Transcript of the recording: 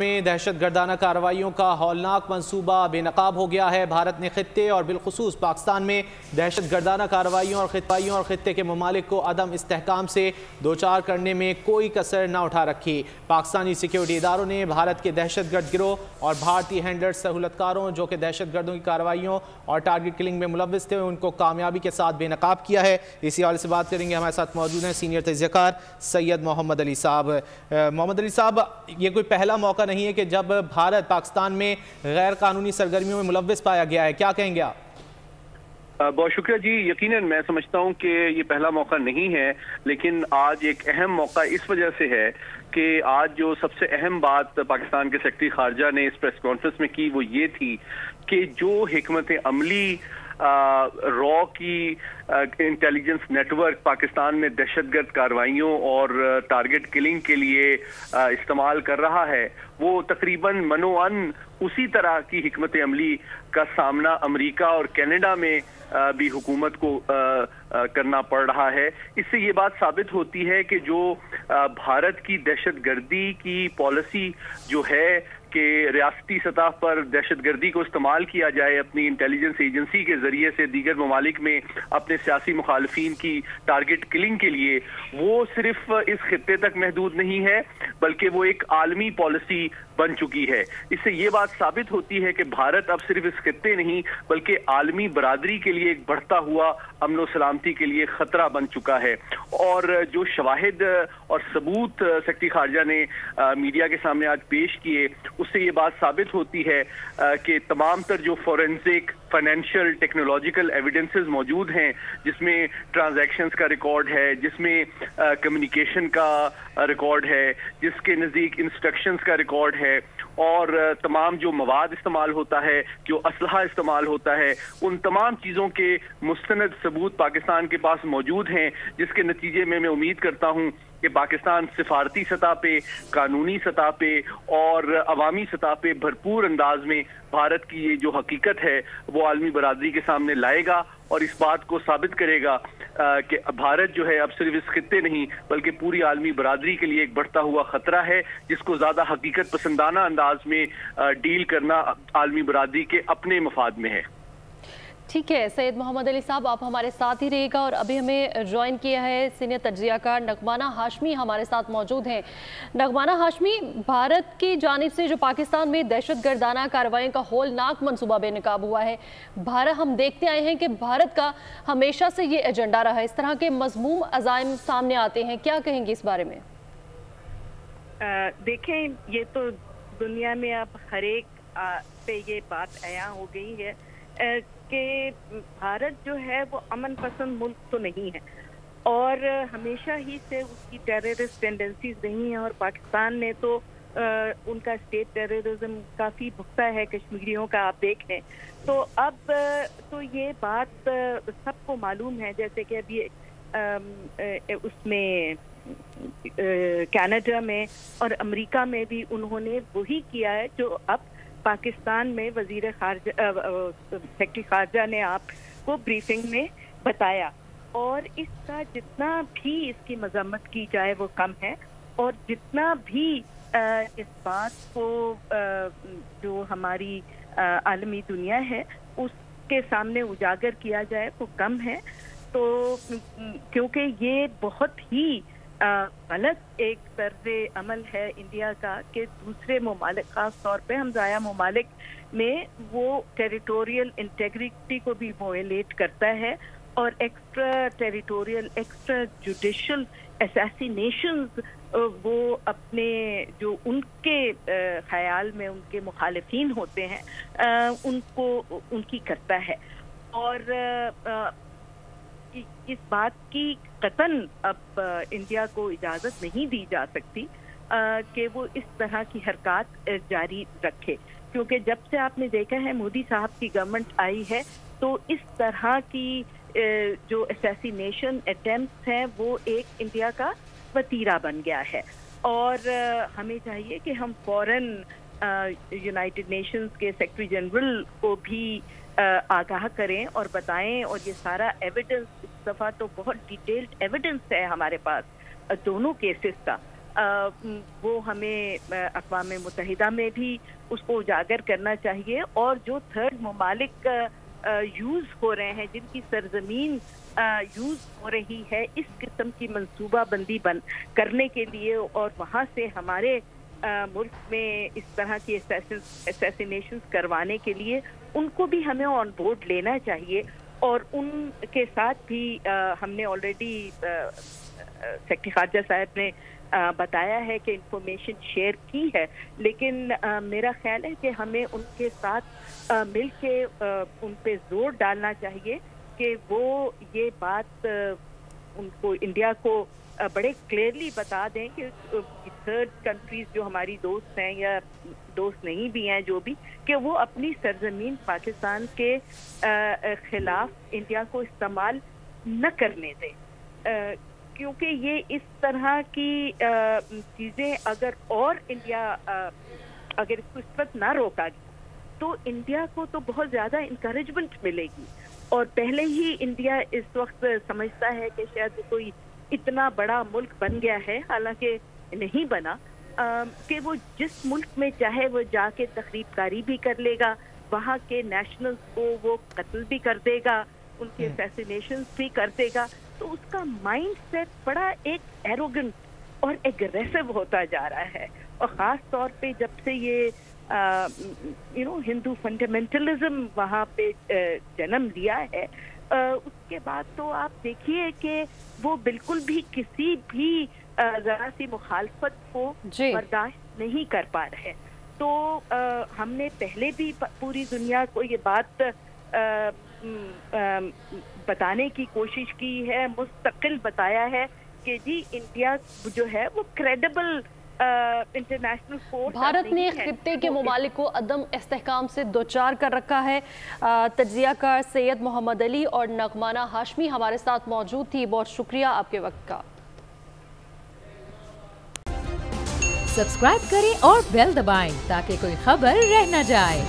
میں دہشت گردانہ کارروائیوں کا ہولناک منصوبہ بے نقاب ہو گیا ہے۔ بھارت نے خطے اور بالخصوص پاکستان میں دہشت گردانہ کارروائیوں اور خطے کے ممالک کو عدم استحکام سے دوچار کرنے میں کوئی کسر نہ اٹھا رکھی۔ پاکستانی سیکیورٹی اداروں نے بھارت کے دہشت گرد گروہ اور بھارتی ہینڈلر سہولت کاروں جو کہ دہشت گردوں کی کارروائیوں اور ٹارگٹ کلنگ میں ملوث تھے ان کو کامیابی کے ساتھ بے نقاب کیا ہے۔ اسی حوالے سے بات کریں گے، ہمارے ساتھ موجود ہیں سینئر تجزیہ کار سید محمد علی صاحب۔ محمد علی صاحب، یہ کوئی پہلا موقع نہیں ہے کہ جب بھارت پاکستان میں غیر قانونی سرگرمیوں میں ملوث پایا گیا ہے، کیا کہیں گے آپ؟ بہت شکریہ جی۔ یقیناً میں سمجھتا ہوں کہ یہ پہلا موقع نہیں ہے، لیکن آج ایک اہم موقع اس وجہ سے ہے کہ آج جو سب سے اہم بات پاکستان کے سیکرٹری خارجہ نے اس پریس کانفرنس میں کی وہ یہ تھی کہ جو حکمت عملی را کی انٹیلیجنس نیٹ ورک پاکستان میں دہشت گرد کارروائیوں اور ٹارگٹ کلنگ کے لیے استعمال کر رہا ہے، وہ تقریباً منوعاً اسی طرح کی حکمت عملی کا سامنا امریکہ اور کینیڈا میں بھی حکومت کو کرنا پڑ رہا ہے۔ اس سے یہ بات ثابت ہوتی ہے کہ جو بھارت کی دہشت گردی کی پالیسی جو ہے کہ ریاستی سطح پر دہشت گردی کو استعمال کیا جائے اپنی انٹیلیجنس ایجنسی کے ذریعے سے دیگر ممالک میں اپنے سیاسی مخالفین کی ٹارگٹ کلنگ کے لیے، وہ صرف اس خطے تک محدود نہیں ہے بلکہ وہ ایک عالمی پالیسی بن چکی ہے۔ اس سے یہ بات ثابت ہوتی ہے کہ بھارت اب صرف اس خطے نہیں بلکہ عالمی برادری کے لیے ایک بڑھتا ہوا امن و سلامتی کے لیے خطرہ بن چکا ہے۔ اور جو شواہد اور ثبوت سیکرٹری خارجہ نے میڈیا کے سامنے آج پیش کیے، اس سے یہ بات ثابت ہوتی ہے کہ تمام تر جو فورینسک، فائنینشیل، ٹیکنالوجیکل ایویڈنسز موجود ہیں، جس میں ٹرانزیکشنز کا ریکارڈ ہے، جس میں کمیونیکیشن کا ریکارڈ ہے، جس کے نزدیک انسٹرکشنز کا ریکارڈ ہے، اور تمام جو مواد استعمال ہوتا ہے، جو اسلحہ استعمال ہوتا ہے، ان تمام چیزوں کے مستند ثبوت پاکستان کے پاس موجود ہیں، جس کے نتیجے میں امید کرتا ہوں کہ پاکستان سفارتی سطح پہ، قانونی سطح پہ اور عوامی سطح پہ بھرپور انداز میں بھارت کی یہ جو حقیقت ہے وہ عالمی برادری کے سامنے لائے گا اور اس بات کو ثابت کرے گا کہ بھارت جو ہے اب صرف اس خطے نہیں بلکہ پوری عالمی برادری کے لیے ایک بڑھتا ہوا خطرہ ہے، جس کو زیادہ حقیقت پسندانہ انداز میں ڈیل کرنا عالمی برادری کے اپنے مفاد میں ہے۔ ٹھیک ہے سید محمد علی صاحب، آپ ہمارے ساتھ ہی رہے گا، اور ابھی ہمیں جوائن کیا ہے سینئر تجزیہ کار نغمانہ ہاشمی ہمارے ساتھ موجود ہیں۔ نغمانہ ہاشمی، بھارت کی جانب سے جو پاکستان میں دہشت گردانہ کارروائیوں کا ہولناک منصوبہ بے نقاب ہوا ہے، ہم دیکھتے آئے ہیں کہ بھارت کا ہمیشہ سے یہ ایجنڈا رہا ہے، اس طرح کے مذموم عزائم سامنے آتے ہیں، کیا کہیں گے اس بارے میں؟ دیکھیں، یہ تو دنیا میں اب ہر ایک پہ یہ بات عیاں ہو گئی ہے کہ بھارت جو ہے وہ امن پسند ملک تو نہیں ہے، اور ہمیشہ ہی سے اس کی ٹیررسٹ ٹینڈنسیز نہیں ہیں، اور پاکستان نے تو ان کا اسٹیٹ ٹیررزم کافی بھگتا ہے کشمیریوں کا، آپ دیکھیں تو اب تو یہ بات سب کو معلوم ہے، جیسے کہ ابھی اس میں کینیڈا میں اور امریکہ میں بھی انہوں نے وہی کیا ہے جو اب پاکستان میں وزیر خارجہ سیکرٹری خارجہ نے آپ کو بریفنگ میں بتایا، اور اس کا جتنا بھی اس کی مذمت کی جائے وہ کم ہے، اور جتنا بھی اس بات کو جو ہماری عالمی دنیا ہے اس کے سامنے اجاگر کیا جائے وہ کم ہے، تو کیونکہ یہ بہت ہی غلط ایک طرز عمل ہے انڈیا کا کہ دوسرے ممالک، خاص طور پہ ہمسایہ ممالک میں، وہ ٹیریٹوریل انٹیگریٹی کو بھی وائلیٹ کرتا ہے، اور ایکسٹرا ٹیریٹوریل، ایکسٹرا جوڈیشل اسیسینیشنز وہ اپنے جو ان کے خیال میں ان کے مخالفین ہوتے ہیں ان کو ان کی کرتا ہے، اور اس بات کی قطعاً اب انڈیا کو اجازت نہیں دی جا سکتی کہ وہ اس طرح کی حرکات جاری رکھے، کیونکہ جب سے آپ نے دیکھا ہے مودی صاحب کی گورنمنٹ آئی ہے تو اس طرح کی جو اسیسینیشن اٹیمپٹس ہیں وہ ایک انڈیا کا وتیرہ بن گیا ہے، اور ہمیں چاہیے کہ ہم فوراً یونائٹڈ نیشنز کے سیکرٹری جنرل کو بھی آگاہ کریں اور بتائیں، اور یہ سارا ایویڈنس، اس دفعہ تو بہت ڈیٹیلڈ ایویڈنس ہے ہمارے پاس دونوں کیسز کا، وہ ہمیں اقوام متحدہ میں بھی اس کو اجاگر کرنا چاہیے، اور جو تھرڈ ممالک یوز ہو رہے ہیں، جن کی سرزمین یوز ہو رہی ہے اس قسم کی منصوبہ بندی کرنے کے لیے، اور وہاں سے ہمارے ملک میں اس طرح کی اسیسینیشنز کروانے کے لیے، ان کو بھی ہمیں آن بورڈ لینا چاہیے. اور ان کے ساتھ بھی ہم نے آلریڈی سیکرٹری خارجہ صاحب نے بتایا ہے کہ انفارمیشن شیئر کی ہے، لیکن میرا خیال ہے کہ ہمیں ان کے ساتھ مل کے ان پہ زور ڈالنا چاہیے کہ وہ یہ بات ان کو، انڈیا کو بڑے کلیئرلی بتا دیں کہ تھرڈ کنٹریز جو ہماری دوست ہیں یا دوست نہیں بھی ہیں جو بھی، کہ وہ اپنی سرزمین پاکستان کے خلاف انڈیا کو استعمال نہ کرنے دیں، کیونکہ یہ اس طرح کی چیزیں اگر اور انڈیا اگر اس کو اس وقت نہ روکا گیا تو انڈیا کو تو بہت زیادہ انکریجمنٹ ملے گی. اور پہلے ہی انڈیا اس وقت سمجھتا ہے کہ شاید کوئی اتنا بڑا ملک بن گیا ہے، حالانکہ نہیں بنا، کہ وہ جس ملک میں چاہے وہ جا کے تخریب کاری بھی کر لے گا، وہاں کے نیشنلز کو وہ قتل بھی کر دے گا، ان کے اسیسینیشنز بھی کر دے گا. تو اس کا مائنڈ سیٹ بڑا ایک ایروگنٹ اور ایگریسو ہوتا جا رہا ہے. اور خاص طور پہ جب سے یہ ہندو فنڈامنٹلزم وہاں پہ جنم لیا ہے، اس کے بعد تو آپ دیکھیے کہ وہ بالکل بھی کسی بھی ذرا سی مخالفت کو برداشت نہیں کر پا رہے. تو ہم نے پہلے بھی پوری دنیا کو یہ بات بتانے کی کوشش کی ہے، مستقل بتایا ہے کہ جی انڈیا جو ہے وہ کریڈیبل انٹرنیشنل فورس. بھارت نے خطے کے ممالک کو عدم استحکام سے دوچار کر رکھا ہے. تجزیہ کار سید محمد علی اور نغمانہ ہاشمی ہمارے ساتھ موجود تھی. بہت شکریہ آپ کے وقت کا. سبسکرائب کریں اور بیل دبائیں تاکہ کوئی خبر رہ نہ جائے.